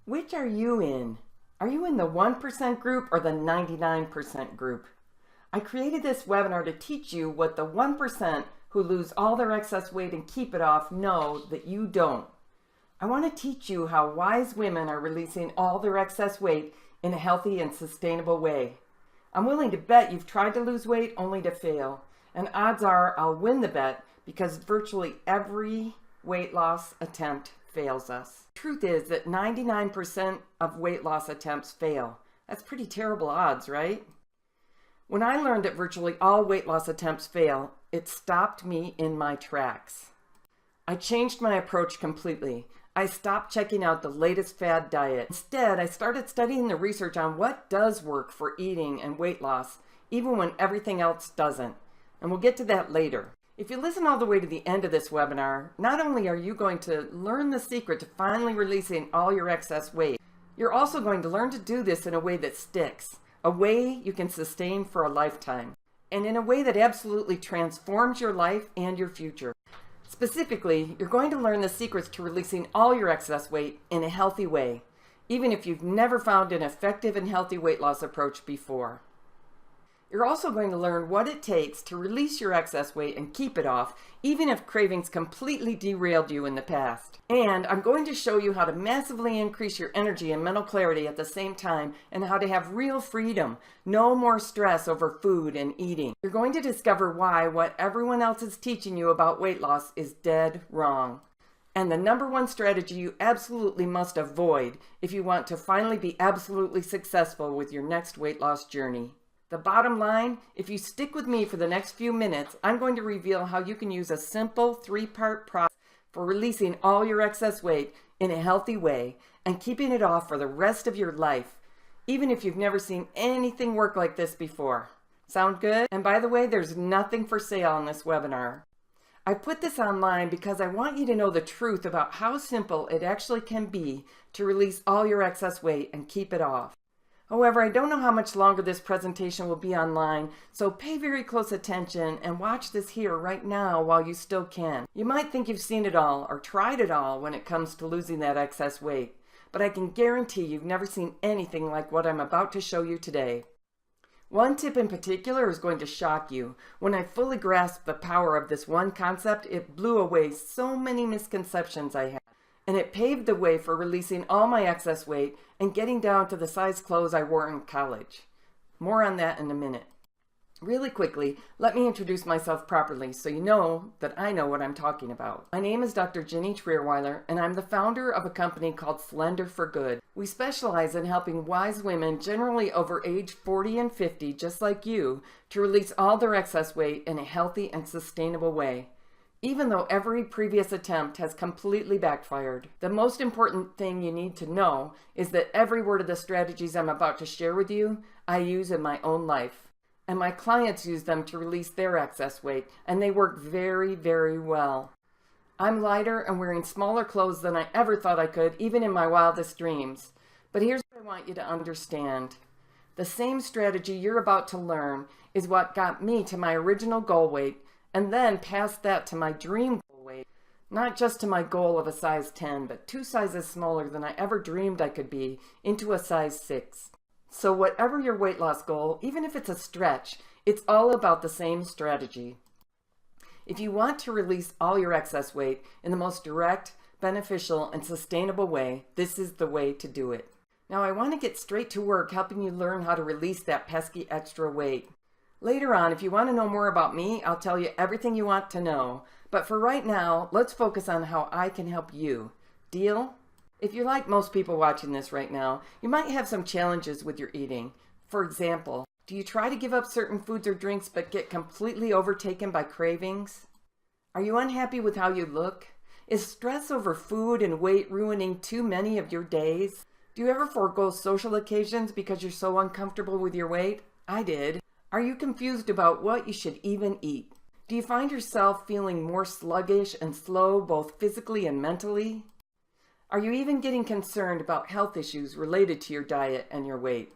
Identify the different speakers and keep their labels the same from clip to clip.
Speaker 1: Which are you in? Are you in the 1% group or the 99% group? I created this webinar to teach you what the 1% who lose all their excess weight and keep it off know that you don't. I want to teach you how wise women are releasing all their excess weight in a healthy and sustainable way. I'm willing to bet you've tried to lose weight only to fail, and odds are I'll win the bet because virtually every weight loss attempt fails us. Truth is that 99% of weight loss attempts fail. That's pretty terrible odds, right? When I learned that virtually all weight loss attempts fail, it stopped me in my tracks. I changed my approach completely. I stopped checking out the latest fad diet. Instead, I started studying the research on what does work for eating and weight loss, even when everything else doesn't. And we'll get to that later. If you listen all the way to the end of this webinar, not only are you going to learn the secret to finally releasing all your excess weight, you're also going to learn to do this in a way that sticks, a way you can sustain for a lifetime, and in a way that absolutely transforms your life and your future. Specifically, you're going to learn the secrets to releasing all your excess weight in a healthy way, even if you've never found an effective and healthy weight loss approach before. You're also going to learn what it takes to release your excess weight and keep it off, even if cravings completely derailed you in the past. And I'm going to show you how to massively increase your energy and mental clarity at the same time, and how to have real freedom, no more stress over food and eating. You're going to discover why what everyone else is teaching you about weight loss is dead wrong. And the number one strategy you absolutely must avoid if you want to finally be absolutely successful with your next weight loss journey. The bottom line, if you stick with me for the next few minutes, I'm going to reveal how you can use a simple 3-part process for releasing all your excess weight in a healthy way and keeping it off for the rest of your life, even if you've never seen anything work like this before. Sound good? And by the way, there's nothing for sale on this webinar. I put this online because I want you to know the truth about how simple it actually can be to release all your excess weight and keep it off. However, I don't know how much longer this presentation will be online, so pay very close attention and watch this here right now while you still can. You might think you've seen it all or tried it all when it comes to losing that excess weight, but I can guarantee you've never seen anything like what I'm about to show you today. One tip in particular is going to shock you. When I fully grasped the power of this one concept, it blew away so many misconceptions I had. And it paved the way for releasing all my excess weight and getting down to the size clothes I wore in college. More on that in a minute. Really quickly, let me introduce myself properly so you know that I know what I'm talking about. My name is Dr. Ginny, and I'm the founder of a company called Slender for Good. We specialize in helping wise women, generally over age 40 and 50, just like you, to release all their excess weight in a healthy and sustainable way. Even though every previous attempt has completely backfired. The most important thing you need to know is that every word of the strategies I'm about to share with you, I use in my own life. And my clients use them to release their excess weight, and they work very, very well. I'm lighter and wearing smaller clothes than I ever thought I could, even in my wildest dreams. But here's what I want you to understand. The same strategy you're about to learn is what got me to my original goal weight, and then past that to my dream goal weight. Not just to my goal of a size 10, but 2 sizes smaller than I ever dreamed I could be, into a size 6. So whatever your weight loss goal, even if it's a stretch, it's all about the same strategy. If you want to release all your excess weight in the most direct, beneficial, and sustainable way, this is the way to do it. Now I want to get straight to work helping you learn how to release that pesky extra weight. Later on, if you want to know more about me, I'll tell you everything you want to know. But for right now, let's focus on how I can help you. Deal? If you're like most people watching this right now, you might have some challenges with your eating. For example, do you try to give up certain foods or drinks but get completely overtaken by cravings? Are you unhappy with how you look? Is stress over food and weight ruining too many of your days? Do you ever forego social occasions because you're so uncomfortable with your weight? I did. Are you confused about what you should even eat? Do you find yourself feeling more sluggish and slow both physically and mentally? Are you even getting concerned about health issues related to your diet and your weight?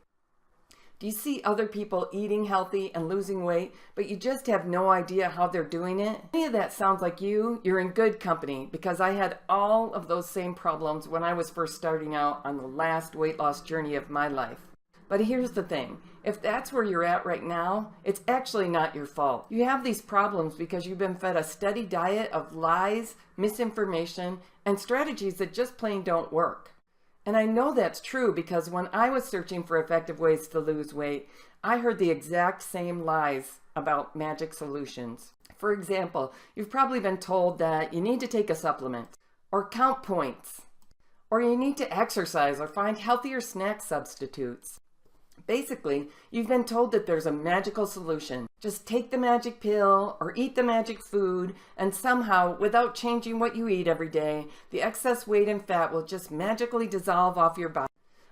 Speaker 1: Do you see other people eating healthy and losing weight, but you just have no idea how they're doing it? If any of that sounds like you, you're in good company, because I had all of those same problems when I was first starting out on the last weight loss journey of my life. But here's the thing, if that's where you're at right now, it's actually not your fault. You have these problems because you've been fed a steady diet of lies, misinformation, and strategies that just plain don't work. And I know that's true because when I was searching for effective ways to lose weight, I heard the exact same lies about magic solutions. For example, you've probably been told that you need to take a supplement, or count points, or you need to exercise or find healthier snack substitutes. Basically, you've been told that there's a magical solution. Just take the magic pill or eat the magic food, and somehow, without changing what you eat every day, the excess weight and fat will just magically dissolve off your body.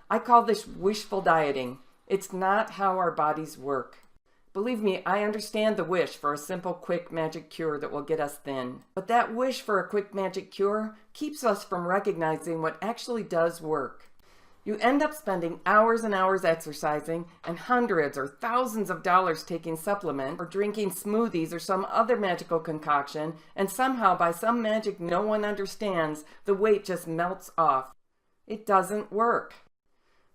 Speaker 1: I call this wishful dieting. It's not how our bodies work. Believe me, I understand the wish for a simple, quick magic cure that will get us thin. But that wish for a quick magic cure keeps us from recognizing what actually does work. You end up spending hours and hours exercising and hundreds or thousands of dollars taking supplements or drinking smoothies or some other magical concoction, and somehow by some magic no one understands, the weight just melts off. It doesn't work.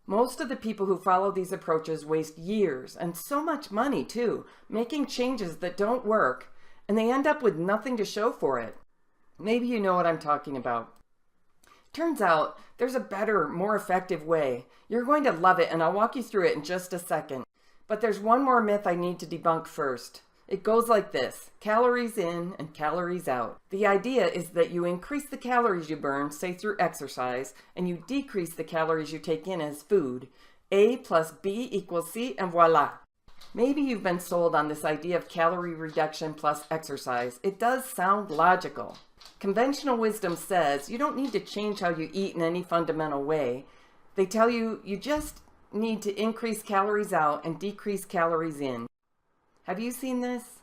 Speaker 1: Most of the people who follow these approaches waste years and so much money too, making changes that don't work, and they end up with nothing to show for it. Maybe you know what I'm talking about. Turns out there's a better, more effective way. You're going to love it, and I'll walk you through it in just a second. But there's one more myth I need to debunk first. It goes like this: calories in and calories out. The idea is that you increase the calories you burn, say through exercise, and you decrease the calories you take in as food. A plus B equals C, and voila. Maybe you've been sold on this idea of calorie reduction plus exercise. It does sound logical. Conventional wisdom says you don't need to change how you eat in any fundamental way. They tell you you just need to increase calories out and decrease calories in. Have you seen this?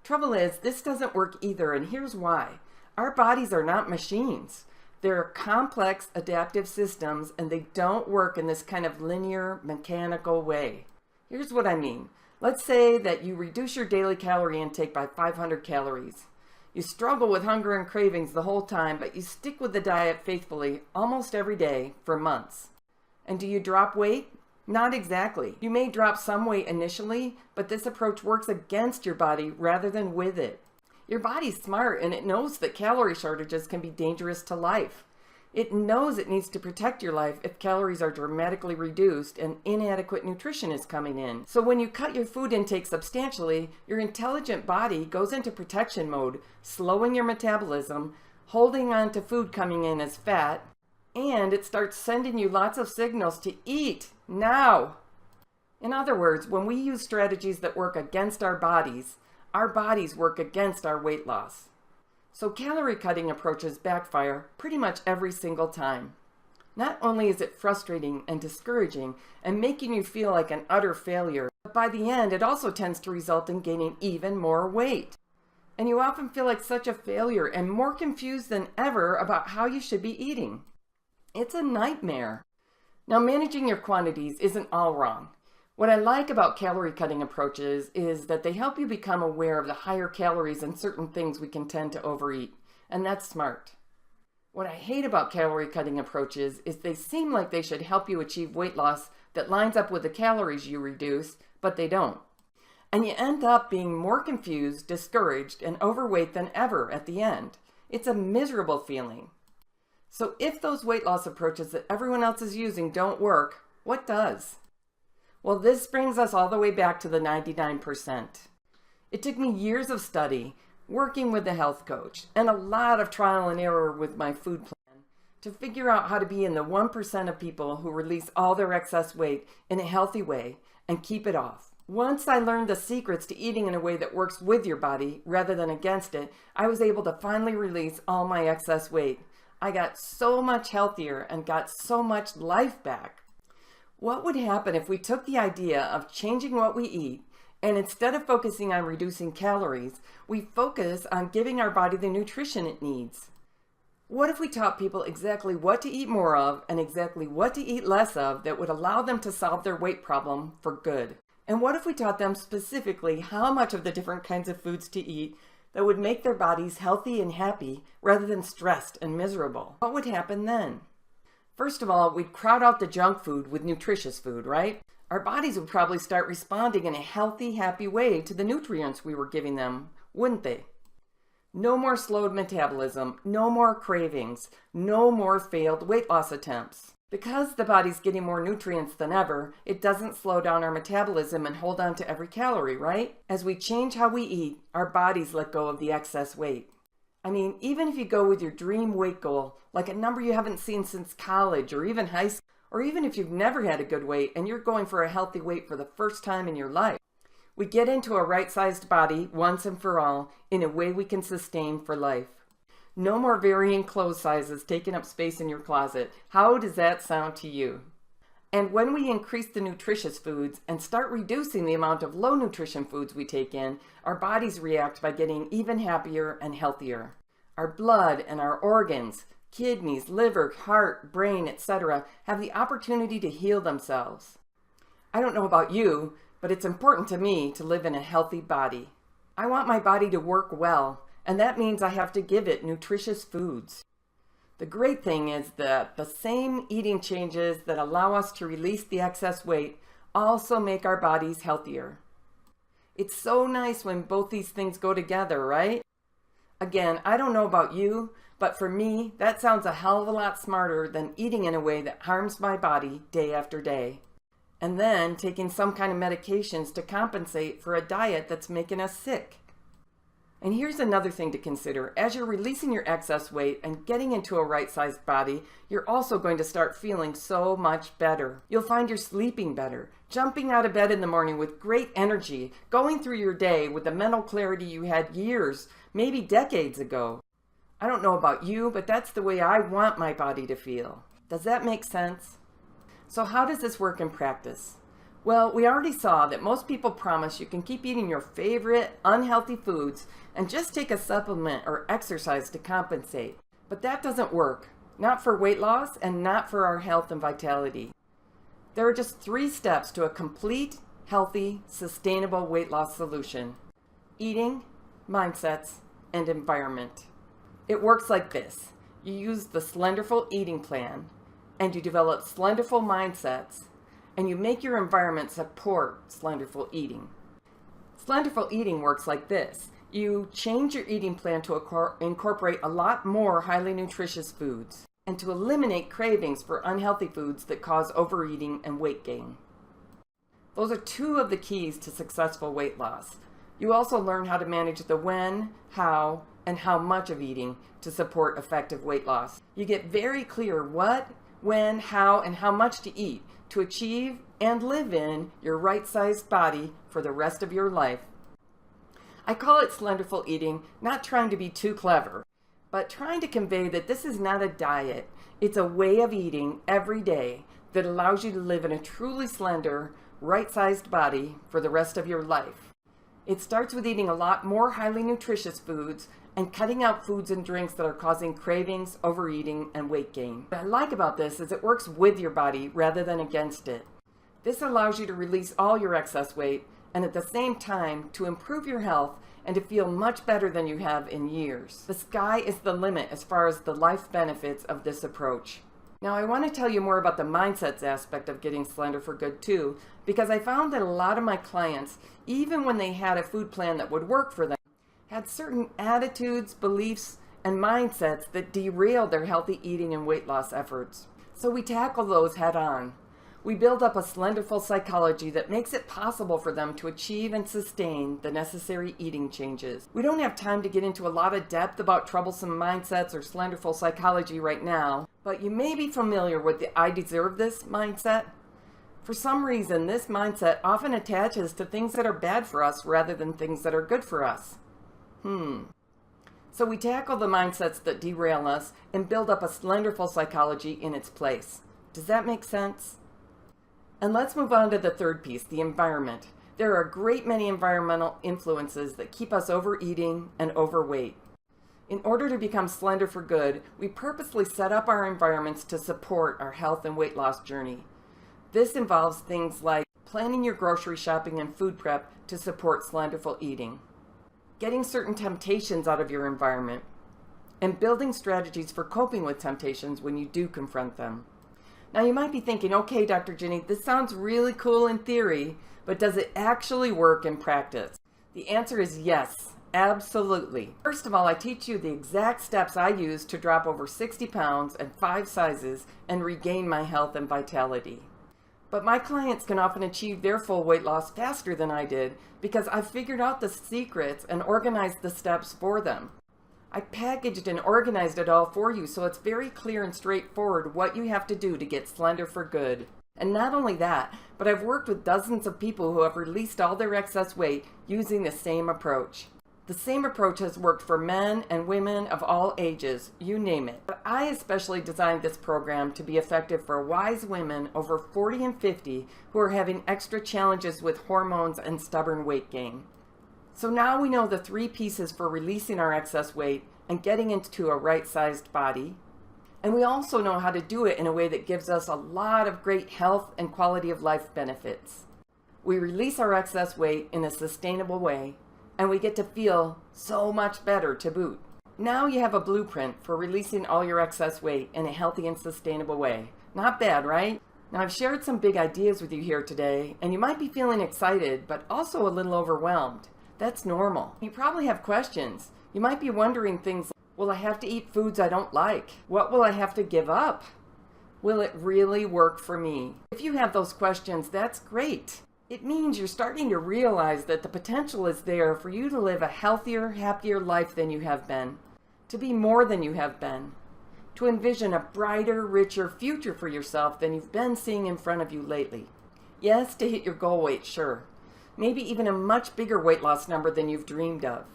Speaker 1: Trouble is, this doesn't work either, and here's why. Our bodies are not machines. They're complex adaptive systems, and they don't work in this kind of linear, mechanical way. Here's what I mean. Let's say that you reduce your daily calorie intake by 500 calories. You struggle with hunger and cravings the whole time, but you stick with the diet faithfully almost every day for months. And do you drop weight? Not exactly. You may drop some weight initially, but this approach works against your body rather than with it. Your body's smart, and it knows that calorie shortages can be dangerous to life. It knows it needs to protect your life if calories are dramatically reduced and inadequate nutrition is coming in. So when you cut your food intake substantially, your intelligent body goes into protection mode, slowing your metabolism, holding on to food coming in as fat, and it starts sending you lots of signals to eat now. In other words, when we use strategies that work against our bodies work against our weight loss. So calorie cutting approaches backfire pretty much every single time. Not only is it frustrating and discouraging and making you feel like an utter failure, but by the end it also tends to result in gaining even more weight. And you often feel like such a failure and more confused than ever about how you should be eating. It's a nightmare. Now, managing your quantities isn't all wrong. What I like about calorie cutting approaches is that they help you become aware of the higher calories in certain things we can tend to overeat, and that's smart. What I hate about calorie cutting approaches is they seem like they should help you achieve weight loss that lines up with the calories you reduce, but they don't. And you end up being more confused, discouraged, and overweight than ever at the end. It's a miserable feeling. So if those weight loss approaches that everyone else is using don't work, what does? Well, this brings us all the way back to the 99%. It took me years of study, working with a health coach, and a lot of trial and error with my food plan to figure out how to be in the 1% of people who release all their excess weight in a healthy way and keep it off. Once I learned the secrets to eating in a way that works with your body rather than against it, I was able to finally release all my excess weight. I got so much healthier and got so much life back. What would happen if we took the idea of changing what we eat, and instead of focusing on reducing calories, we focus on giving our body the nutrition it needs? What if we taught people exactly what to eat more of and exactly what to eat less of that would allow them to solve their weight problem for good? And what if we taught them specifically how much of the different kinds of foods to eat that would make their bodies healthy and happy rather than stressed and miserable? What would happen then? First of all, we'd crowd out the junk food with nutritious food, right? Our bodies would probably start responding in a healthy, happy way to the nutrients we were giving them, wouldn't they? No more slowed metabolism, no more cravings, no more failed weight loss attempts. Because the body's getting more nutrients than ever, it doesn't slow down our metabolism and hold on to every calorie, right? As we change how we eat, our bodies let go of the excess weight. I mean, even if you go with your dream weight goal, like a number you haven't seen since college or even high school, or even if you've never had a good weight and you're going for a healthy weight for the first time in your life, we get into a right-sized body once and for all in a way we can sustain for life. No more varying clothes sizes taking up space in your closet. How does that sound to you? And when we increase the nutritious foods and start reducing the amount of low nutrition foods we take in, our bodies react by getting even happier and healthier. Our blood and our organs, kidneys, liver, heart, brain, etc., have the opportunity to heal themselves. I don't know about you, but it's important to me to live in a healthy body. I want my body to work well, and that means I have to give it nutritious foods. The great thing is that the same eating changes that allow us to release the excess weight also make our bodies healthier. It's so nice when both these things go together, right? Again, I don't know about you, but for me, that sounds a hell of a lot smarter than eating in a way that harms my body day after day. And then taking some kind of medications to compensate for a diet that's making us sick. And here's another thing to consider. As you're releasing your excess weight and getting into a right-sized body, you're also going to start feeling so much better. You'll find you're sleeping better, jumping out of bed in the morning with great energy, going through your day with the mental clarity you had years, maybe decades ago. I don't know about you, but that's the way I want my body to feel. Does that make sense? So how does this work in practice? Well, we already saw that most people promise you can keep eating your favorite unhealthy foods and just take a supplement or exercise to compensate. But that doesn't work. Not for weight loss and not for our health and vitality. There are just 3 steps to a complete, healthy, sustainable weight loss solution: eating, mindsets, and environment. It works like this. You use the Slenderful eating plan, and you develop Slenderful mindsets, and you make your environment support Slenderful eating. Slenderful eating works like this. You change your eating plan to incorporate a lot more highly nutritious foods, and to eliminate cravings for unhealthy foods that cause overeating and weight gain. Those are 2 of the keys to successful weight loss. You also learn how to manage the when, how, and how much of eating to support effective weight loss. You get very clear what, when, how, and how much to eat to achieve and live in your right-sized body for the rest of your life. I call it Slenderful eating, not trying to be too clever, but trying to convey that this is not a diet. It's a way of eating every day that allows you to live in a truly slender, right-sized body for the rest of your life. It starts with eating a lot more highly nutritious foods and cutting out foods and drinks that are causing cravings, overeating, and weight gain. What I like about this is it works with your body rather than against it. This allows you to release all your excess weight and at the same time to improve your health and to feel much better than you have in years. The sky is the limit as far as the life benefits of this approach. Now I want to tell you more about the mindsets aspect of getting slender for good too, because I found that a lot of my clients, even when they had a food plan that would work for them, had certain attitudes, beliefs, and mindsets that derailed their healthy eating and weight loss efforts. So we tackle those head on. We build up a Slenderful psychology that makes it possible for them to achieve and sustain the necessary eating changes. We don't have time to get into a lot of depth about troublesome mindsets or Slenderful psychology right now, but you may be familiar with the "I deserve this" mindset. For some reason, this mindset often attaches to things that are bad for us rather than things that are good for us. So we tackle the mindsets that derail us and build up a Slenderful psychology in its place. Does that make sense? And let's move on to the third piece, the environment. There are a great many environmental influences that keep us overeating and overweight. In order to become slender for good, we purposely set up our environments to support our health and weight loss journey. This involves things like planning your grocery shopping and food prep to support slenderful eating, getting certain temptations out of your environment, and building strategies for coping with temptations when you do confront them. Now you might be thinking, okay, Dr. Ginny, this sounds really cool in theory, but does it actually work in practice? The answer is yes, absolutely. First of all, I teach you the exact steps I use to drop over 60 pounds and 5 sizes and regain my health and vitality. But my clients can often achieve their full weight loss faster than I did because I've figured out the secrets and organized the steps for them. I packaged and organized it all for you so it's very clear and straightforward what you have to do to get slender for good. And not only that, but I've worked with dozens of people who have released all their excess weight using the same approach. The same approach has worked for men and women of all ages, you name it. But I especially designed this program to be effective for wise women over 40 and 50 who are having extra challenges with hormones and stubborn weight gain. So now we know the 3 pieces for releasing our excess weight and getting into a right-sized body. And we also know how to do it in a way that gives us a lot of great health and quality of life benefits. We release our excess weight in a sustainable way, and we get to feel so much better to boot. Now you have a blueprint for releasing all your excess weight in a healthy and sustainable way. Not bad, right? Now I've shared some big ideas with you here today, and you might be feeling excited, but also a little overwhelmed. That's normal. You probably have questions. You might be wondering things like, will I have to eat foods I don't like? What will I have to give up? Will it really work for me? If you have those questions, that's great. It means you're starting to realize that the potential is there for you to live a healthier, happier life than you have been, to be more than you have been, to envision a brighter, richer future for yourself than you've been seeing in front of you lately. Yes, to hit your goal weight, sure. Maybe even a much bigger weight loss number than you've dreamed of.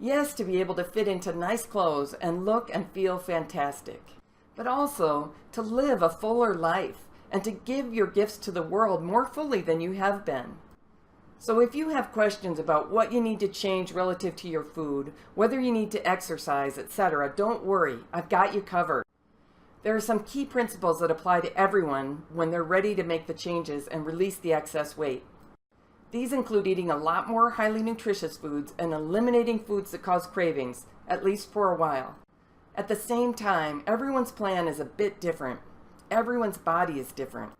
Speaker 1: Yes, to be able to fit into nice clothes and look and feel fantastic. But also to live a fuller life and to give your gifts to the world more fully than you have been. So if you have questions about what you need to change relative to your food, whether you need to exercise, etc., don't worry, I've got you covered. There are some key principles that apply to everyone when they're ready to make the changes and release the excess weight. These include eating a lot more highly nutritious foods and eliminating foods that cause cravings, at least for a while. At the same time, everyone's plan is a bit different. Everyone's body is different.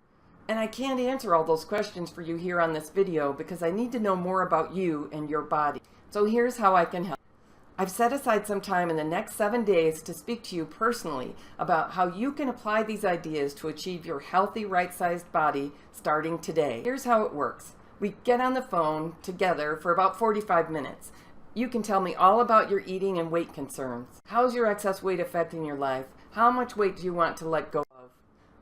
Speaker 1: And I can't answer all those questions for you here on this video because I need to know more about you and your body. So here's how I can help. I've set aside some time in the next 7 days to speak to you personally about how you can apply these ideas to achieve your healthy, right-sized body starting today. Here's how it works. We get on the phone together for about 45 minutes. You can tell me all about your eating and weight concerns. How's your excess weight affecting your life? How much weight do you want to let go of?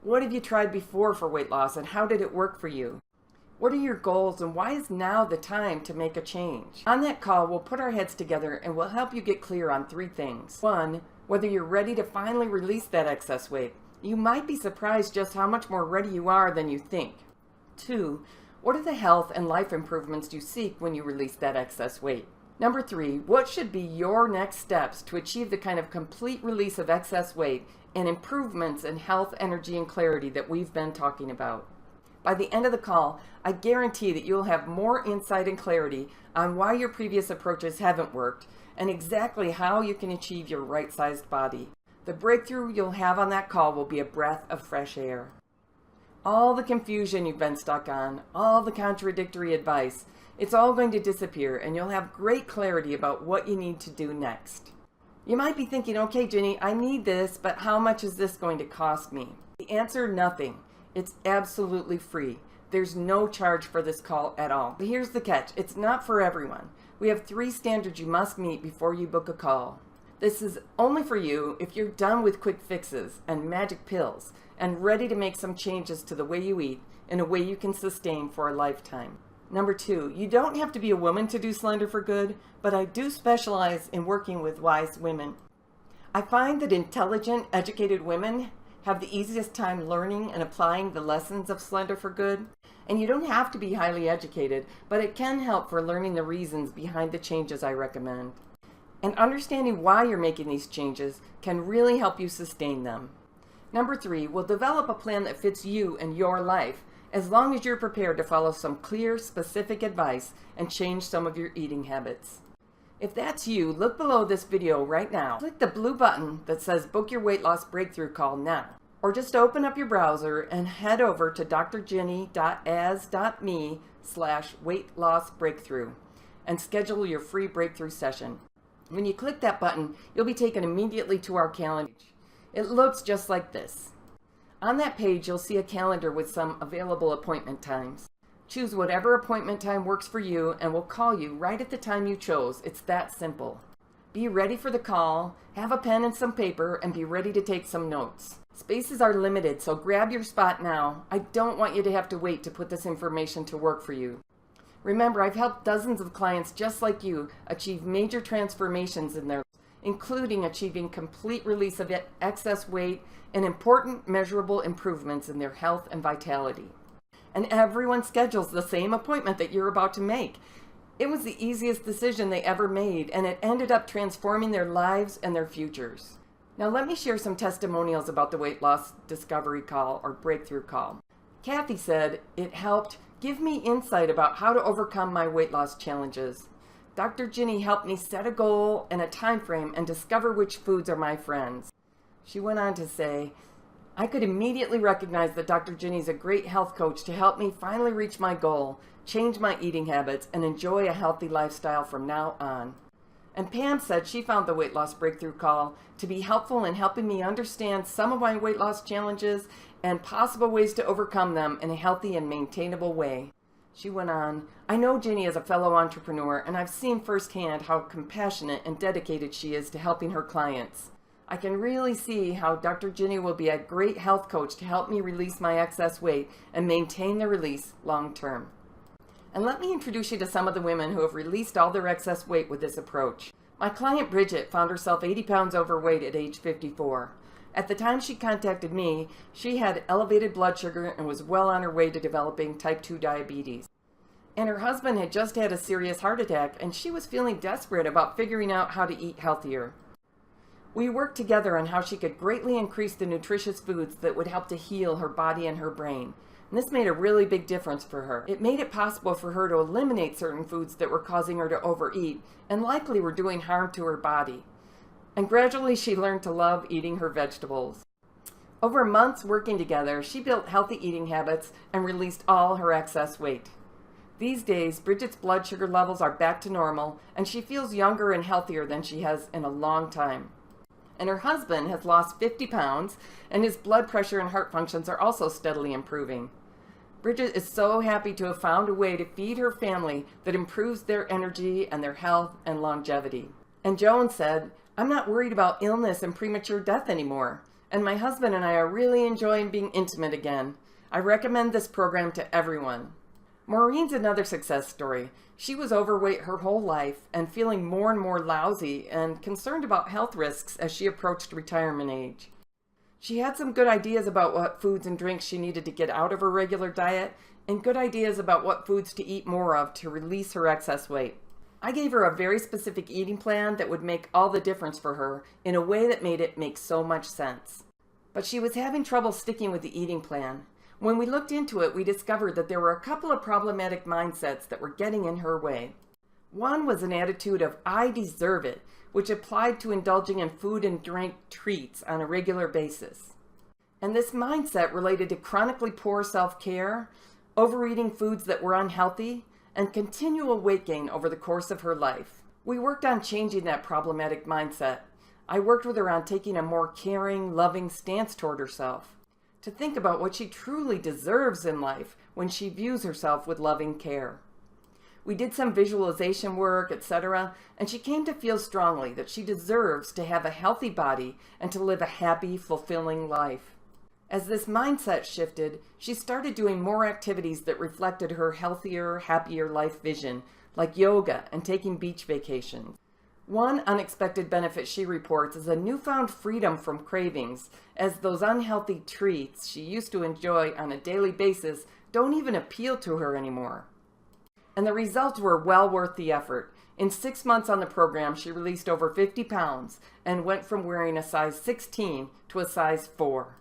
Speaker 1: What have you tried before for weight loss and how did it work for you? What are your goals and why is now the time to make a change? On that call, we'll put our heads together and we'll help you get clear on 3 things. 1, whether you're ready to finally release that excess weight. You might be surprised just how much more ready you are than you think. 2, what are the health and life improvements you seek when you release that excess weight? Number 3, what should be your next steps to achieve the kind of complete release of excess weight and improvements in health, energy, and clarity that we've been talking about? By the end of the call, I guarantee that you'll have more insight and clarity on why your previous approaches haven't worked and exactly how you can achieve your right-sized body. The breakthrough you'll have on that call will be a breath of fresh air. All the confusion you've been stuck on, all the contradictory advice, it's all going to disappear and you'll have great clarity about what you need to do next. You might be thinking, okay, Ginny, I need this, but how much is this going to cost me? The answer, nothing. It's absolutely free. There's no charge for this call at all. But here's the catch. It's not for everyone. We have 3 standards you must meet before you book a call. This is only for you if you're done with quick fixes and magic pills and ready to make some changes to the way you eat in a way you can sustain for a lifetime. Number 2, you don't have to be a woman to do Slender for Good, but I do specialize in working with wise women. I find that intelligent, educated women have the easiest time learning and applying the lessons of Slender for Good. And you don't have to be highly educated, but it can help for learning the reasons behind the changes I recommend. And understanding why you're making these changes can really help you sustain them. Number 3, we'll develop a plan that fits you and your life, as long as you're prepared to follow some clear, specific advice and change some of your eating habits. If that's you, look below this video right now. Click the blue button that says Book Your Weight Loss Breakthrough Call now. Or just open up your browser and head over to drginny.as.me/weight-loss-breakthrough and schedule your free breakthrough session. When you click that button, you'll be taken immediately to our calendar. It looks just like this. On that page, you'll see a calendar with some available appointment times. Choose whatever appointment time works for you and we'll call you right at the time you chose. It's that simple. Be ready for the call, have a pen and some paper, and be ready to take some notes. Spaces are limited, so grab your spot now. I don't want you to have to wait to put this information to work for you. Remember, I've helped dozens of clients just like you achieve major transformations in their lives, including achieving complete release of excess weight and important measurable improvements in their health and vitality. And everyone schedules the same appointment that you're about to make. It was the easiest decision they ever made, and it ended up transforming their lives and their futures. Now let me share some testimonials about the weight loss discovery call or breakthrough call. Kathy said, "It helped give me insight about how to overcome my weight loss challenges. Dr. Ginny helped me set a goal and a time frame and discover which foods are my friends." She went on to say, "I could immediately recognize that Dr. Ginny is a great health coach to help me finally reach my goal, change my eating habits, and enjoy a healthy lifestyle from now on." And Pam said she found the weight loss breakthrough call to be helpful in helping me understand some of my weight loss challenges and possible ways to overcome them in a healthy and maintainable way. She went on, "I know Ginny is a fellow entrepreneur, and I've seen firsthand how compassionate and dedicated she is to helping her clients. I can really see how Dr. Ginny will be a great health coach to help me release my excess weight and maintain the release long term." And let me introduce you to some of the women who have released all their excess weight with this approach. My client Bridget found herself 80 pounds overweight at age 54. At the time she contacted me, she had elevated blood sugar and was well on her way to developing type 2 diabetes. And her husband had just had a serious heart attack, and she was feeling desperate about figuring out how to eat healthier. We worked together on how she could greatly increase the nutritious foods that would help to heal her body and her brain. And this made a really big difference for her. It made it possible for her to eliminate certain foods that were causing her to overeat and likely were doing harm to her body. And gradually she learned to love eating her vegetables. Over months working together, she built healthy eating habits and released all her excess weight. These days, Bridget's blood sugar levels are back to normal, and she feels younger and healthier than she has in a long time. And her husband has lost 50 pounds, and his blood pressure and heart functions are also steadily improving. Bridget is so happy to have found a way to feed her family that improves their energy and their health and longevity. And Joan said, "I'm not worried about illness and premature death anymore, and my husband and I are really enjoying being intimate again. I recommend this program to everyone." Maureen's another success story. She was overweight her whole life and feeling more and more lousy and concerned about health risks as she approached retirement age. She had some good ideas about what foods and drinks she needed to get out of her regular diet and good ideas about what foods to eat more of to release her excess weight. I gave her a very specific eating plan that would make all the difference for her in a way that made it make so much sense. But she was having trouble sticking with the eating plan. When we looked into it, we discovered that there were a couple of problematic mindsets that were getting in her way. One was an attitude of "I deserve it," which applied to indulging in food and drink treats on a regular basis. And this mindset related to chronically poor self-care, overeating foods that were unhealthy, and continual weight gain over the course of her life. We worked on changing that problematic mindset. I worked with her on taking a more caring, loving stance toward herself, to think about what she truly deserves in life when she views herself with loving care. We did some visualization work, etc., and she came to feel strongly that she deserves to have a healthy body and to live a happy, fulfilling life. As this mindset shifted, she started doing more activities that reflected her healthier, happier life vision, like yoga and taking beach vacations. One unexpected benefit she reports is a newfound freedom from cravings, as those unhealthy treats she used to enjoy on a daily basis don't even appeal to her anymore. And the results were well worth the effort. In 6 months on the program, she released over 50 pounds and went from wearing a size 16 to a size 4.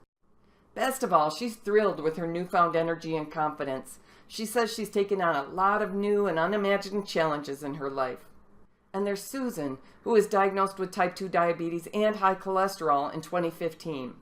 Speaker 1: Best of all, she's thrilled with her newfound energy and confidence. She says she's taken on a lot of new and unimagined challenges in her life. And there's Susan, who was diagnosed with type 2 diabetes and high cholesterol in 2015.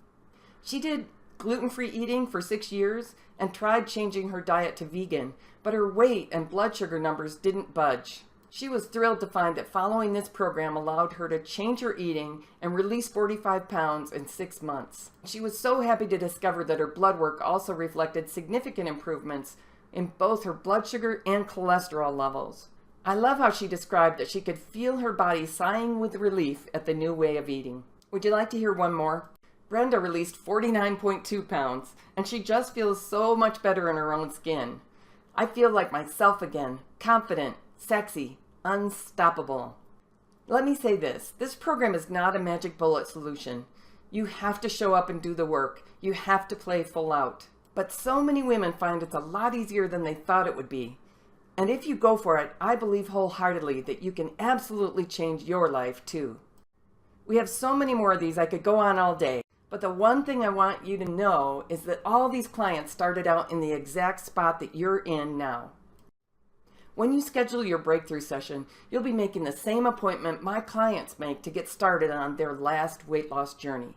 Speaker 1: She did gluten-free eating for 6 years and tried changing her diet to vegan, but her weight and blood sugar numbers didn't budge. She was thrilled to find that following this program allowed her to change her eating and release 45 pounds in 6 months. She was so happy to discover that her blood work also reflected significant improvements in both her blood sugar and cholesterol levels. I love how she described that she could feel her body sighing with relief at the new way of eating. Would you like to hear one more? Brenda released 49.2 pounds, and she just feels so much better in her own skin. I feel like myself again, confident, sexy, unstoppable. Let me say this program is not a magic bullet solution. You have to show up and do the work. You have to play full out. But so many women find it's a lot easier than they thought it would be. And if you go for it, I believe wholeheartedly that you can absolutely change your life too. We have so many more of these, I could go on all day. But the one thing I want you to know is that all these clients started out in the exact spot that you're in now. When you schedule your breakthrough session, you'll be making the same appointment my clients make to get started on their last weight loss journey.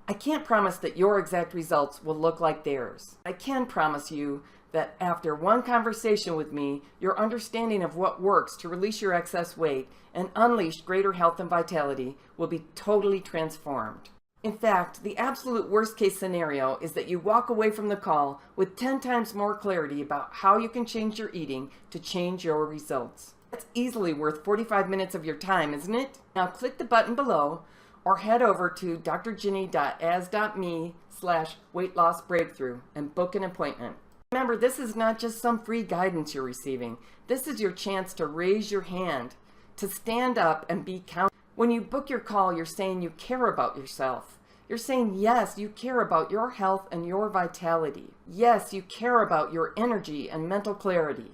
Speaker 1: I can't promise that your exact results will look like theirs. I can promise you that after one conversation with me, your understanding of what works to release your excess weight and unleash greater health and vitality will be totally transformed. In fact, the absolute worst case scenario is that you walk away from the call with 10 times more clarity about how you can change your eating to change your results. That's easily worth 45 minutes of your time, isn't it? Now click the button below or head over to drginny.as.me/weight-loss-breakthrough and book an appointment. Remember, this is not just some free guidance you're receiving. This is your chance to raise your hand, to stand up and be counted. When you book your call, you're saying you care about yourself. You're saying, yes, you care about your health and your vitality. Yes, you care about your energy and mental clarity.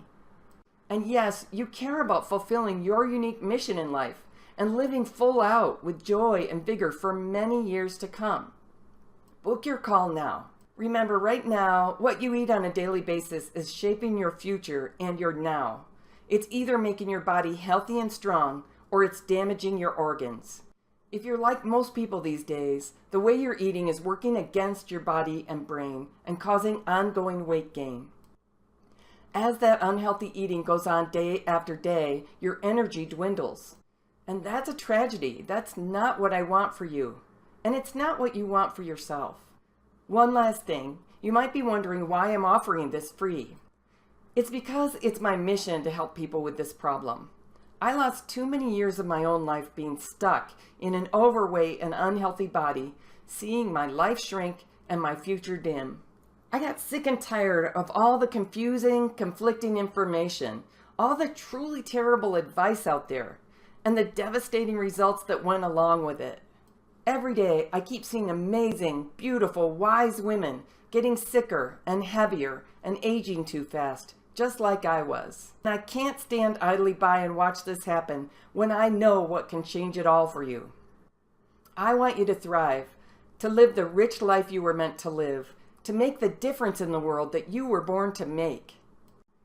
Speaker 1: And yes, you care about fulfilling your unique mission in life and living full out with joy and vigor for many years to come. Book your call now. Remember, right now, what you eat on a daily basis is shaping your future and your now. It's either making your body healthy and strong, or it's damaging your organs. If you're like most people these days, the way you're eating is working against your body and brain and causing ongoing weight gain. As that unhealthy eating goes on day after day, your energy dwindles. And that's a tragedy. That's not what I want for you. And it's not what you want for yourself. One last thing, you might be wondering why I'm offering this free. It's because it's my mission to help people with this problem. I lost too many years of my own life being stuck in an overweight and unhealthy body, seeing my life shrink and my future dim. I got sick and tired of all the confusing, conflicting information, all the truly terrible advice out there, and the devastating results that went along with it. Every day, I keep seeing amazing, beautiful, wise women getting sicker and heavier and aging too fast, just like I was. And I can't stand idly by and watch this happen when I know what can change it all for you. I want you to thrive, to live the rich life you were meant to live, to make the difference in the world that you were born to make.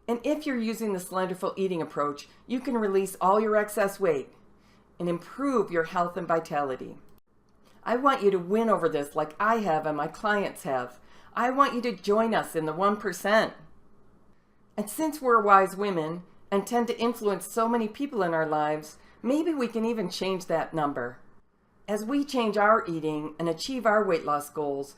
Speaker 1: And if you're using the Slenderful Eating approach, you can release all your excess weight and improve your health and vitality. I want you to win over this like I have and my clients have. I want you to join us in the 1%. And since we're wise women and tend to influence so many people in our lives, maybe we can even change that number. As we change our eating and achieve our weight loss goals,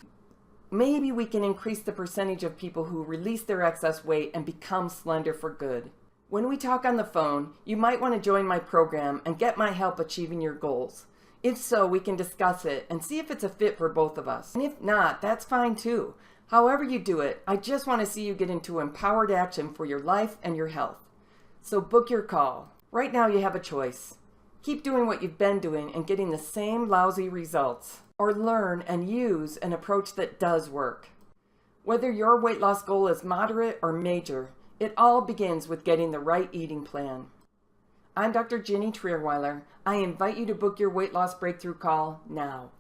Speaker 1: maybe we can increase the percentage of people who release their excess weight and become slender for good. When we talk on the phone, you might want to join my program and get my help achieving your goals. If so, we can discuss it and see if it's a fit for both of us. And if not, that's fine too. However you do it, I just want to see you get into empowered action for your life and your health. So book your call. Right now you have a choice. Keep doing what you've been doing and getting the same lousy results, or learn and use an approach that does work. Whether your weight loss goal is moderate or major, it all begins with getting the right eating plan. I'm Dr. Ginny Trierweiler. I invite you to book your weight loss breakthrough call now.